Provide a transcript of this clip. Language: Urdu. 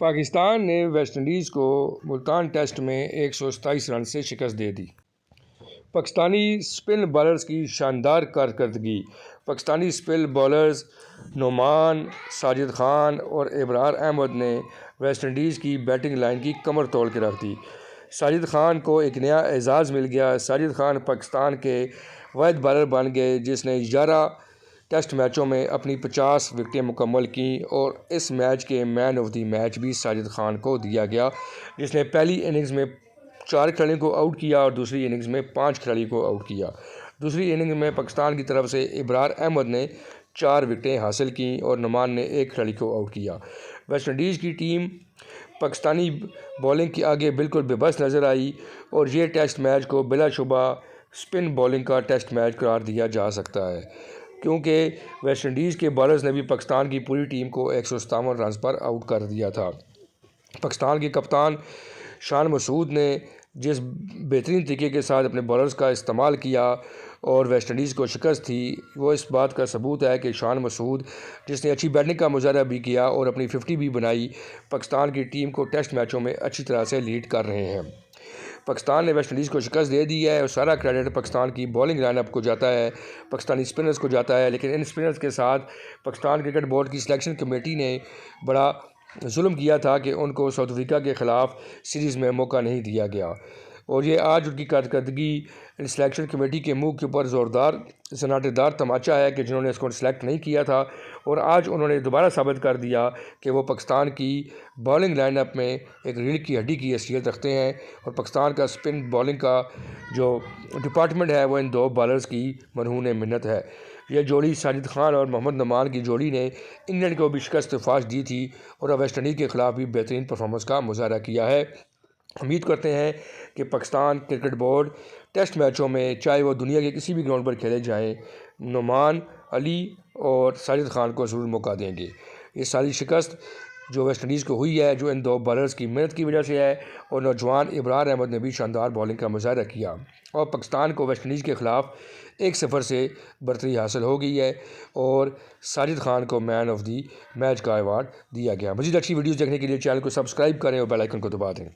پاکستان نے ویسٹ انڈیز کو ملتان ٹیسٹ میں 127 رن سے شکست دے دی۔ پاکستانی اسپن بالرز کی شاندار کارکردگی۔ پاکستانی اسپن بالرز نعمان، ساجد خان اور ابرار احمد نے ویسٹ انڈیز کی بیٹنگ لائن کی کمر توڑ کے رکھ دی۔ ساجد خان کو ایک نیا اعزاز مل گیا۔ ساجد خان پاکستان کے واحد بالر بن گئے جس نے 11 ٹیسٹ میچوں میں اپنی 50 وکٹیں مکمل کیں، اور اس میچ کے مین آف دی میچ بھی ساجد خان کو دیا گیا، جس نے پہلی اننگز میں 4 کھلاڑیوں کو آؤٹ کیا اور دوسری اننگز میں 5 کھلاڑیوں کو آؤٹ کیا۔ دوسری اننگز میں پاکستان کی طرف سے ابرار احمد نے 4 وکٹیں حاصل کیں اور نعمان نے 1 کھلاڑی کو آؤٹ کیا۔ ویسٹ انڈیز کی ٹیم پاکستانی بولنگ کے آگے بالکل بے بس نظر آئی، اور یہ ٹیسٹ میچ کو بلا شبہ اسپن بولنگ کا ٹیسٹ میچ قرار دیا جا سکتا ہے، کیونکہ ویسٹ انڈیز کے بالرز نے بھی پاکستان کی پوری ٹیم کو 157 رنز پر آؤٹ کر دیا تھا۔ پاکستان کے کپتان شان مسعود نے جس بہترین طریقے کے ساتھ اپنے بالرز کا استعمال کیا اور ویسٹ انڈیز کو شکست تھی، وہ اس بات کا ثبوت ہے کہ شان مسعود، جس نے اچھی بیٹنگ کا مظاہرہ بھی کیا اور اپنی 50 بھی بنائی، پاکستان کی ٹیم کو ٹیسٹ میچوں میں اچھی طرح سے لیڈ کر رہے ہیں۔ پاکستان نے ویسٹ انڈیز کو شکست دے دی ہے، اور سارا کریڈٹ پاکستان کی بولنگ لائن اپ کو جاتا ہے، پاکستانی اسپنرز کو جاتا ہے، لیکن ان اسپنرز کے ساتھ پاکستان کرکٹ بورڈ کی سلیکشن کمیٹی نے بڑا ظلم کیا تھا کہ ان کو ساؤتھ افریقہ کے خلاف سیریز میں موقع نہیں دیا گیا، اور یہ آج ان کی کارکردگی ان سلیکشن کمیٹی کے منہ کے اوپر زوردار سناٹے دار تماچا ہے کہ جنہوں نے اس کو سلیکٹ نہیں کیا تھا، اور آج انہوں نے دوبارہ ثابت کر دیا کہ وہ پاکستان کی بالنگ لائن اپ میں ایک ریڑھ کی ہڈی کی حیثیت رکھتے ہیں، اور پاکستان کا اسپن بالنگ کا جو ڈپارٹمنٹ ہے وہ ان 2 بالرز کی مرہون منت ہے۔ یہ جوڑی ساجد خان اور محمد نعمان کی جوڑی نے انگلینڈ کو بھی شکست فاش دی تھی، اور ویسٹ انڈیز کے خلاف بھی بہترین پرفارمنس کا مظاہرہ کیا ہے۔ امید کرتے ہیں کہ پاکستان کرکٹ بورڈ ٹیسٹ میچوں میں، چاہے وہ دنیا کے کسی بھی گراؤنڈ پر کھیلے جائیں، نعمان، علی اور ساجد خان کو ضرور موقع دیں گے۔ یہ ساری شکست جو ویسٹ انڈیز کو ہوئی ہے، جو ان 2 بالرز کی محنت کی وجہ سے ہے، اور نوجوان ابرار احمد نے بھی شاندار بالنگ کا مظاہرہ کیا، اور پاکستان کو ویسٹ انڈیز کے خلاف 1-0 سے برتری حاصل ہو گئی ہے، اور ساجد خان کو مین آف دی میچ کا ایوارڈ دیا گیا۔ مزید اچھی ویڈیوز دیکھنے کے لیے چینل کو سبسکرائب کریں اور بیل آئیکن کو دبا دیں۔